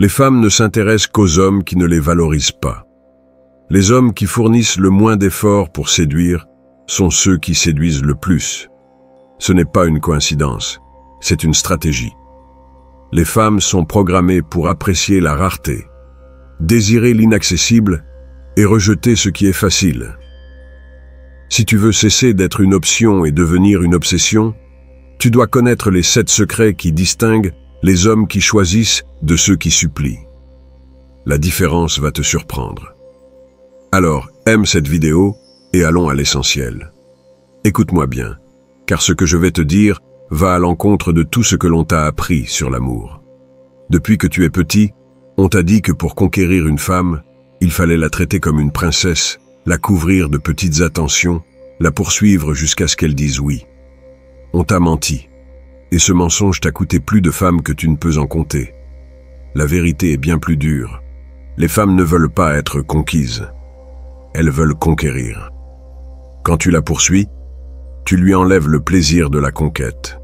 Les femmes ne s'intéressent qu'aux hommes qui ne les valorisent pas. Les hommes qui fournissent le moins d'efforts pour séduire sont ceux qui séduisent le plus. Ce n'est pas une coïncidence, c'est une stratégie. Les femmes sont programmées pour apprécier la rareté, désirer l'inaccessible et rejeter ce qui est facile. Si tu veux cesser d'être une option et devenir une obsession, tu dois connaître les 7 secrets qui distinguent les hommes qui choisissent de ceux qui supplient. La différence va te surprendre. Alors, aime cette vidéo et allons à l'essentiel. Écoute-moi bien, car ce que je vais te dire va à l'encontre de tout ce que l'on t'a appris sur l'amour. Depuis que tu es petit, on t'a dit que pour conquérir une femme, il fallait la traiter comme une princesse, la couvrir de petites attentions, la poursuivre jusqu'à ce qu'elle dise oui. On t'a menti. Et ce mensonge t'a coûté plus de femmes que tu ne peux en compter. La vérité est bien plus dure. Les femmes ne veulent pas être conquises. Elles veulent conquérir. Quand tu la poursuis, tu lui enlèves le plaisir de la conquête.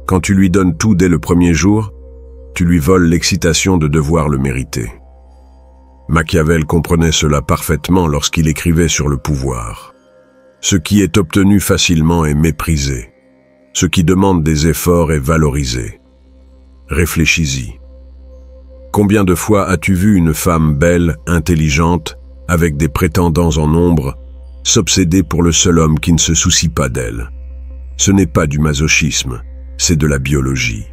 Quand tu lui donnes tout dès le premier jour, tu lui voles l'excitation de devoir le mériter. Machiavel comprenait cela parfaitement lorsqu'il écrivait sur le pouvoir. Ce qui est obtenu facilement est méprisé. Ce qui demande des efforts est valorisé. Réfléchis-y. Combien de fois as-tu vu une femme belle, intelligente, avec des prétendants en nombre, s'obséder pour le seul homme qui ne se soucie pas d'elle? Ce n'est pas du masochisme, c'est de la biologie.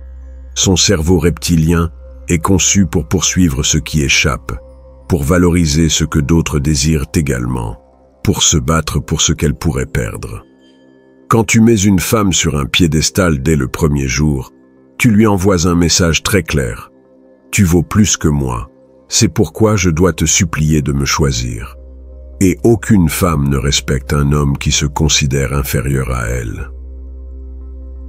Son cerveau reptilien est conçu pour poursuivre ce qui échappe, pour valoriser ce que d'autres désirent également, pour se battre pour ce qu'elle pourrait perdre. Quand tu mets une femme sur un piédestal dès le premier jour, tu lui envoies un message très clair. Tu vaux plus que moi. C'est pourquoi je dois te supplier de me choisir. Et aucune femme ne respecte un homme qui se considère inférieur à elle.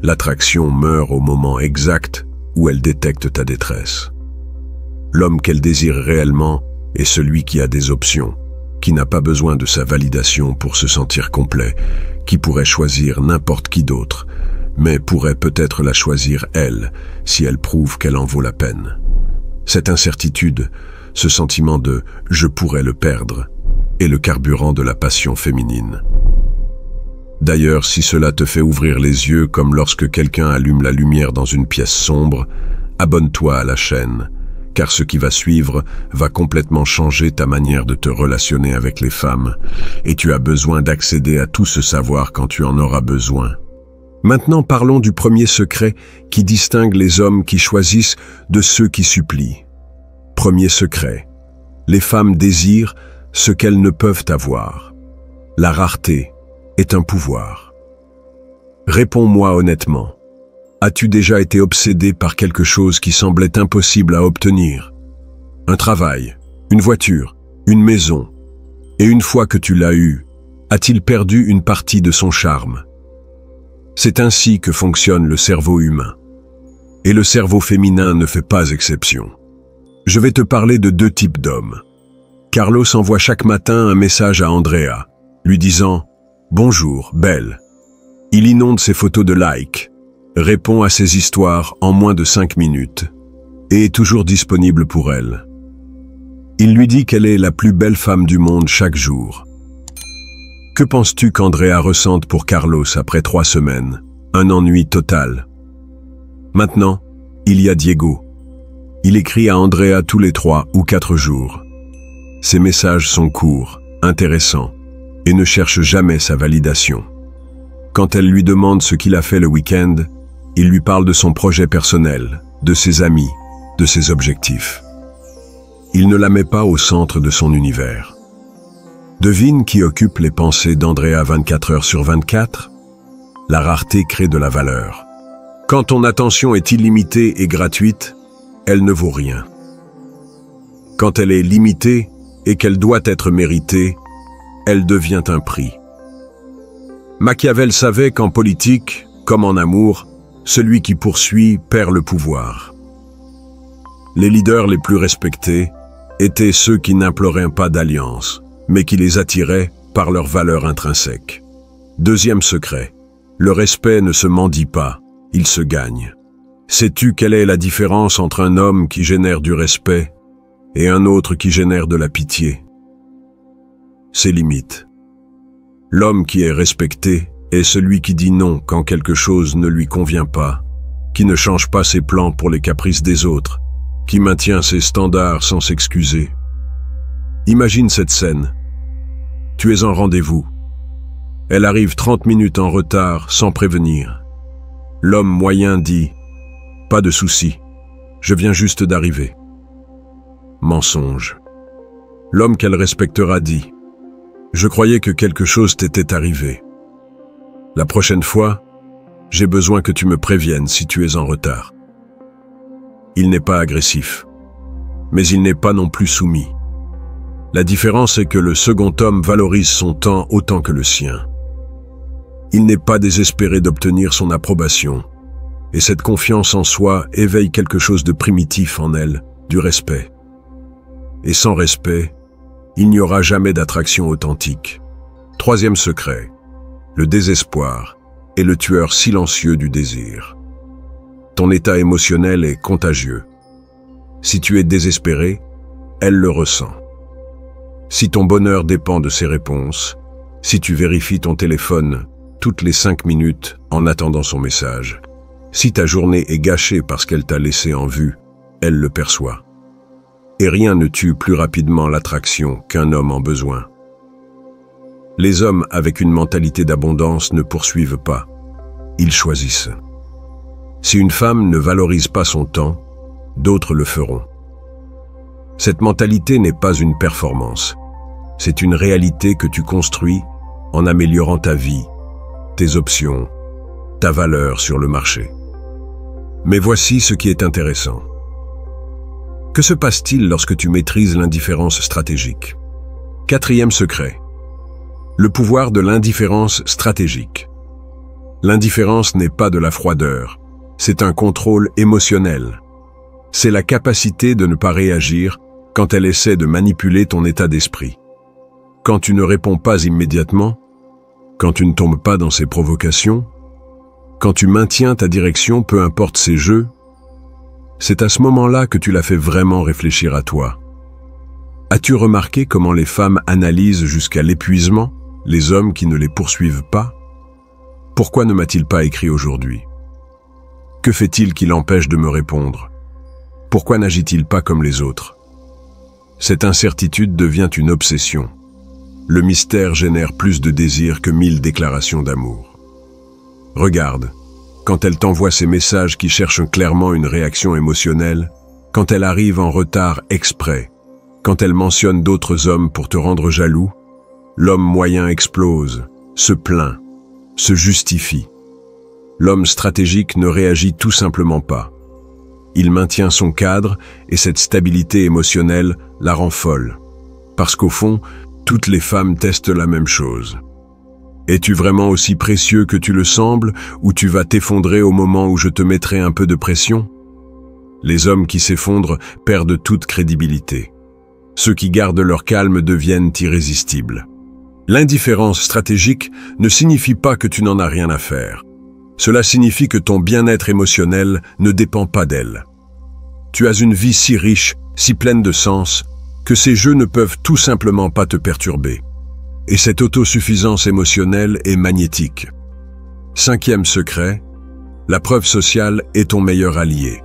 L'attraction meurt au moment exact où elle détecte ta détresse. L'homme qu'elle désire réellement est celui qui a des options, qui n'a pas besoin de sa validation pour se sentir complet, qui pourrait choisir n'importe qui d'autre, mais pourrait peut-être la choisir elle, si elle prouve qu'elle en vaut la peine. Cette incertitude, ce sentiment de « je pourrais le perdre » est le carburant de la passion féminine. D'ailleurs, si cela te fait ouvrir les yeux comme lorsque quelqu'un allume la lumière dans une pièce sombre, abonne-toi à la chaîne, car ce qui va suivre va complètement changer ta manière de te relationner avec les femmes, et tu as besoin d'accéder à tout ce savoir quand tu en auras besoin. Maintenant parlons du premier secret qui distingue les hommes qui choisissent de ceux qui supplient. Premier secret, les femmes désirent ce qu'elles ne peuvent avoir. La rareté est un pouvoir. Réponds-moi honnêtement. As-tu déjà été obsédé par quelque chose qui semblait impossible à obtenir? Un travail, une voiture, une maison. Et une fois que tu l'as eu, a-t-il perdu une partie de son charme? C'est ainsi que fonctionne le cerveau humain. Et le cerveau féminin ne fait pas exception. Je vais te parler de 2 types d'hommes. Carlos envoie chaque matin un message à Andrea, lui disant « Bonjour, belle ». Il inonde ses photos de likes, répond à ses histoires en moins de 5 minutes et est toujours disponible pour elle. Il lui dit qu'elle est la plus belle femme du monde chaque jour. Que penses-tu qu'Andrea ressente pour Carlos après 3 semaines? Un ennui total. Maintenant, il y a Diego. Il écrit à Andrea tous les 3 ou 4 jours. Ses messages sont courts, intéressants, et ne cherche jamais sa validation. Quand elle lui demande ce qu'il a fait le week-end, il lui parle de son projet personnel, de ses amis, de ses objectifs. Il ne la met pas au centre de son univers. Devine qui occupe les pensées d'Andrea 24 heures sur 24? La rareté crée de la valeur. Quand ton attention est illimitée et gratuite, elle ne vaut rien. Quand elle est limitée et qu'elle doit être méritée, elle devient un prix. Machiavel savait qu'en politique, comme en amour, celui qui poursuit perd le pouvoir. Les leaders les plus respectés étaient ceux qui n'imploraient pas d'alliance, mais qui les attiraient par leur valeur intrinsèque. Deuxième secret, le respect ne se mendie pas, il se gagne. Sais-tu quelle est la différence entre un homme qui génère du respect et un autre qui génère de la pitié? Ses limites. L'homme qui est respecté est celui qui dit non quand quelque chose ne lui convient pas, qui ne change pas ses plans pour les caprices des autres, qui maintient ses standards sans s'excuser. Imagine cette scène. Tu es en rendez-vous. Elle arrive 30 minutes en retard sans prévenir. L'homme moyen dit « Pas de souci, je viens juste d'arriver ». Mensonge. L'homme qu'elle respectera dit « Je croyais que quelque chose t'était arrivé. La prochaine fois, j'ai besoin que tu me préviennes si tu es en retard. » Il n'est pas agressif, mais il n'est pas non plus soumis. La différence est que le second homme valorise son temps autant que le sien. Il n'est pas désespéré d'obtenir son approbation, et cette confiance en soi éveille quelque chose de primitif en elle, du respect. Et sans respect, il n'y aura jamais d'attraction authentique. Troisième secret, le désespoir est le tueur silencieux du désir. Ton état émotionnel est contagieux. Si tu es désespéré, elle le ressent. Si ton bonheur dépend de ses réponses, si tu vérifies ton téléphone toutes les 5 minutes en attendant son message, si ta journée est gâchée parce qu'elle t'a laissé en vue, elle le perçoit. Et rien ne tue plus rapidement l'attraction qu'un homme en besoin. Les hommes avec une mentalité d'abondance ne poursuivent pas, ils choisissent. Si une femme ne valorise pas son temps, d'autres le feront. Cette mentalité n'est pas une performance, c'est une réalité que tu construis en améliorant ta vie, tes options, ta valeur sur le marché. Mais voici ce qui est intéressant. Que se passe-t-il lorsque tu maîtrises l'indifférence stratégique? Quatrième secret. Le pouvoir de l'indifférence stratégique. L'indifférence n'est pas de la froideur, c'est un contrôle émotionnel. C'est la capacité de ne pas réagir quand elle essaie de manipuler ton état d'esprit. Quand tu ne réponds pas immédiatement, quand tu ne tombes pas dans ses provocations, quand tu maintiens ta direction peu importe ses jeux, c'est à ce moment-là que tu la fais vraiment réfléchir à toi. As-tu remarqué comment les femmes analysent jusqu'à l'épuisement les hommes qui ne les poursuivent pas? Pourquoi ne m'a-t-il pas écrit aujourd'hui? Que fait-il qui l'empêche de me répondre? Pourquoi n'agit-il pas comme les autres? Cette incertitude devient une obsession. Le mystère génère plus de désir que 1000 déclarations d'amour. Regarde, quand elle t'envoie ces messages qui cherchent clairement une réaction émotionnelle, quand elle arrive en retard exprès, quand elle mentionne d'autres hommes pour te rendre jaloux, l'homme moyen explose, se plaint, se justifie. L'homme stratégique ne réagit tout simplement pas. Il maintient son cadre et cette stabilité émotionnelle la rend folle. Parce qu'au fond, toutes les femmes testent la même chose. Es-tu vraiment aussi précieux que tu le sembles ou tu vas t'effondrer au moment où je te mettrai un peu de pression? Les hommes qui s'effondrent perdent toute crédibilité. Ceux qui gardent leur calme deviennent irrésistibles. L'indifférence stratégique ne signifie pas que tu n'en as rien à faire. Cela signifie que ton bien-être émotionnel ne dépend pas d'elle. Tu as une vie si riche, si pleine de sens, que ces jeux ne peuvent tout simplement pas te perturber. Et cette autosuffisance émotionnelle est magnétique. Cinquième secret, la preuve sociale est ton meilleur allié.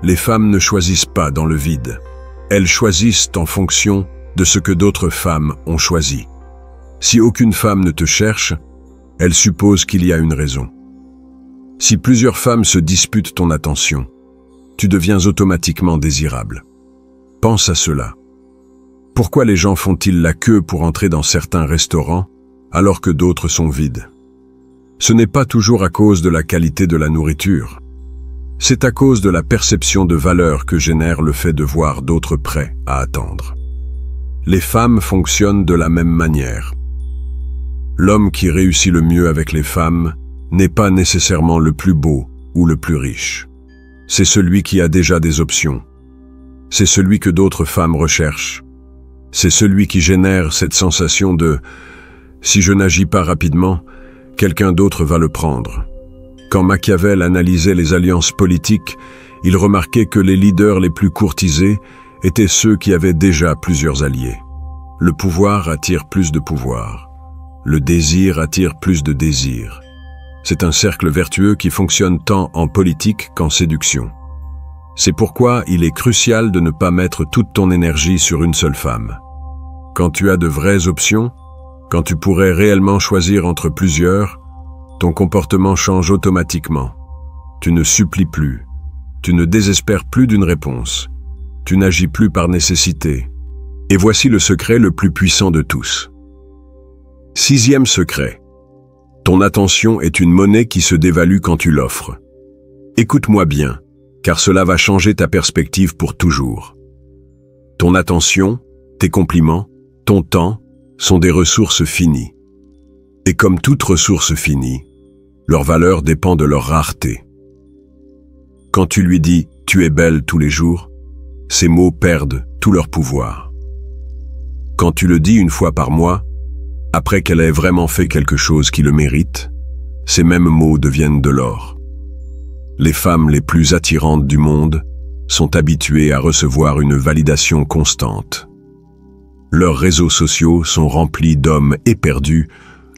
Les femmes ne choisissent pas dans le vide. Elles choisissent en fonction de ce que d'autres femmes ont choisi. Si aucune femme ne te cherche, elle suppose qu'il y a une raison. Si plusieurs femmes se disputent ton attention, tu deviens automatiquement désirable. Pense à cela. Pourquoi les gens font-ils la queue pour entrer dans certains restaurants alors que d'autres sont vides? Ce n'est pas toujours à cause de la qualité de la nourriture. C'est à cause de la perception de valeur que génère le fait de voir d'autres prêts à attendre. Les femmes fonctionnent de la même manière. L'homme qui réussit le mieux avec les femmes n'est pas nécessairement le plus beau ou le plus riche. C'est celui qui a déjà des options. C'est celui que d'autres femmes recherchent. C'est celui qui génère cette sensation de « si je n'agis pas rapidement, quelqu'un d'autre va le prendre ». Quand Machiavel analysait les alliances politiques, il remarquait que les leaders les plus courtisés étaient ceux qui avaient déjà plusieurs alliés. Le pouvoir attire plus de pouvoir. Le désir attire plus de désir. C'est un cercle vertueux qui fonctionne tant en politique qu'en séduction. C'est pourquoi il est crucial de ne pas mettre toute ton énergie sur une seule femme. Quand tu as de vraies options, quand tu pourrais réellement choisir entre plusieurs, ton comportement change automatiquement. Tu ne supplies plus. Tu ne désespères plus d'une réponse. Tu n'agis plus par nécessité. Et voici le secret le plus puissant de tous. 6e secret. Ton attention est une monnaie qui se dévalue quand tu l'offres. Écoute-moi bien, car cela va changer ta perspective pour toujours. Ton attention, tes compliments, ton temps sont des ressources finies. Et comme toute ressource finie, leur valeur dépend de leur rareté. Quand tu lui dis « tu es belle » tous les jours, ces mots perdent tout leur pouvoir. Quand tu le dis une fois par mois, après qu'elle ait vraiment fait quelque chose qui le mérite, ces mêmes mots deviennent de l'or. Les femmes les plus attirantes du monde sont habituées à recevoir une validation constante. Leurs réseaux sociaux sont remplis d'hommes éperdus,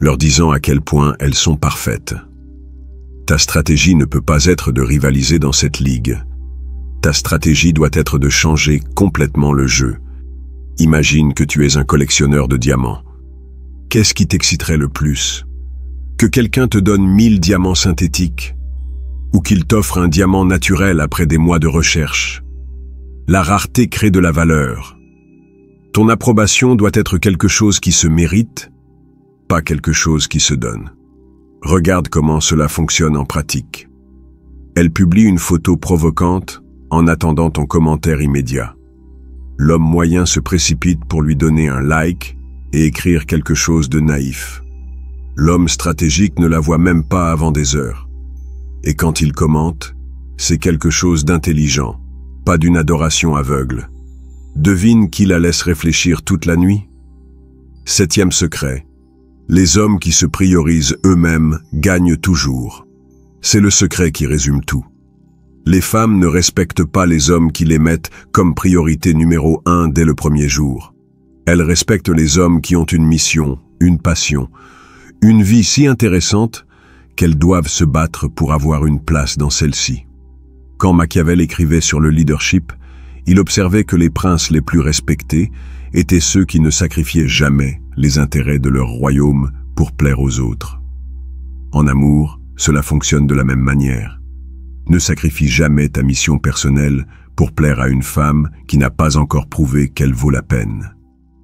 leur disant à quel point elles sont parfaites. Ta stratégie ne peut pas être de rivaliser dans cette ligue. Ta stratégie doit être de changer complètement le jeu. Imagine que tu es un collectionneur de diamants. Qu'est-ce qui t'exciterait le plus? Que quelqu'un te donne 1000 diamants synthétiques? Ou qu'il t'offre un diamant naturel après des mois de recherche? La rareté crée de la valeur. Ton approbation doit être quelque chose qui se mérite, pas quelque chose qui se donne. Regarde comment cela fonctionne en pratique. Elle publie une photo provocante en attendant ton commentaire immédiat. L'homme moyen se précipite pour lui donner un like et écrire quelque chose de naïf. L'homme stratégique ne la voit même pas avant des heures. Et quand il commente, c'est quelque chose d'intelligent, pas d'une adoration aveugle. Devine qui la laisse réfléchir toute la nuit? 7e secret. Les hommes qui se priorisent eux-mêmes gagnent toujours. C'est le secret qui résume tout. Les femmes ne respectent pas les hommes qui les mettent comme priorité numéro 1 dès le premier jour. Elles respectent les hommes qui ont une mission, une passion, une vie si intéressante qu'elles doivent se battre pour avoir une place dans celle-ci. Quand Machiavel écrivait sur le leadership, il observait que les princes les plus respectés étaient ceux qui ne sacrifiaient jamais les intérêts de leur royaume pour plaire aux autres. En amour, cela fonctionne de la même manière. Ne sacrifie jamais ta mission personnelle pour plaire à une femme qui n'a pas encore prouvé qu'elle vaut la peine.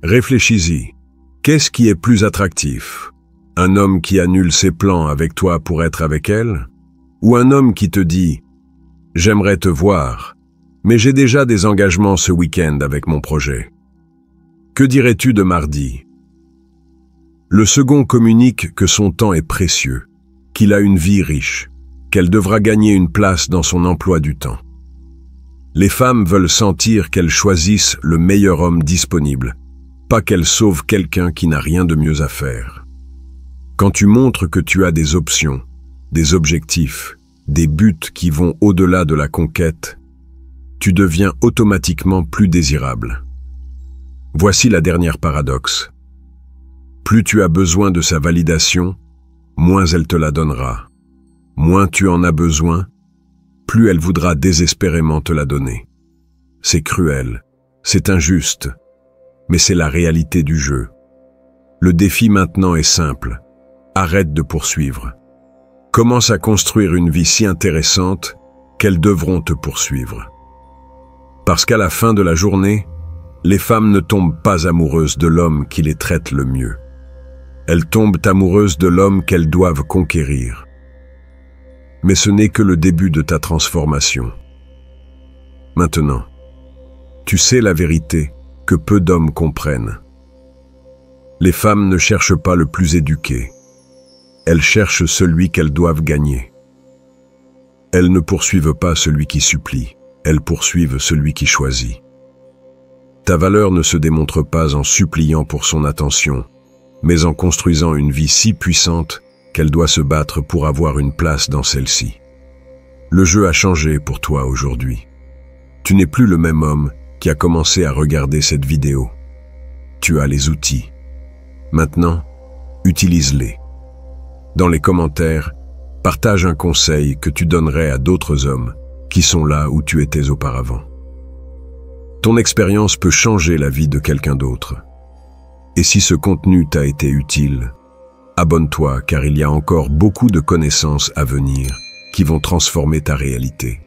Réfléchis-y. Qu'est-ce qui est plus attractif? Un homme qui annule ses plans avec toi pour être avec elle? Ou un homme qui te dit « J'aimerais te voir, mais j'ai déjà des engagements ce week-end avec mon projet. Que dirais-tu de mardi ?» Le second communique que son temps est précieux, qu'il a une vie riche, qu'elle devra gagner une place dans son emploi du temps. Les femmes veulent sentir qu'elles choisissent le meilleur homme disponible, pas qu'elles sauvent quelqu'un qui n'a rien de mieux à faire. Quand tu montres que tu as des options, des objectifs, des buts qui vont au-delà de la conquête, tu deviens automatiquement plus désirable. Voici la dernière paradoxe. Plus tu as besoin de sa validation, moins elle te la donnera. Moins tu en as besoin, plus elle voudra désespérément te la donner. C'est cruel, c'est injuste, mais c'est la réalité du jeu. Le défi maintenant est simple. Arrête de poursuivre. Commence à construire une vie si intéressante qu'elles devront te poursuivre. Parce qu'à la fin de la journée, les femmes ne tombent pas amoureuses de l'homme qui les traite le mieux. Elles tombent amoureuses de l'homme qu'elles doivent conquérir. Mais ce n'est que le début de ta transformation. Maintenant, tu sais la vérité que peu d'hommes comprennent. Les femmes ne cherchent pas le plus éduqué. Elles cherchent celui qu'elles doivent gagner. Elles ne poursuivent pas celui qui supplie, elles poursuivent celui qui choisit. Ta valeur ne se démontre pas en suppliant pour son attention, mais en construisant une vie si puissante qu'elle doit se battre pour avoir une place dans celle-ci. Le jeu a changé pour toi aujourd'hui. Tu n'es plus le même homme qui a commencé à regarder cette vidéo. Tu as les outils. Maintenant, utilise-les. Dans les commentaires, partage un conseil que tu donnerais à d'autres hommes qui sont là où tu étais auparavant. Ton expérience peut changer la vie de quelqu'un d'autre. Et si ce contenu t'a été utile, abonne-toi car il y a encore beaucoup de connaissances à venir qui vont transformer ta réalité.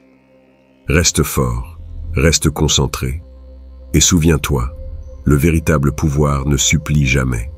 Reste fort, reste concentré et souviens-toi, le véritable pouvoir ne supplie jamais.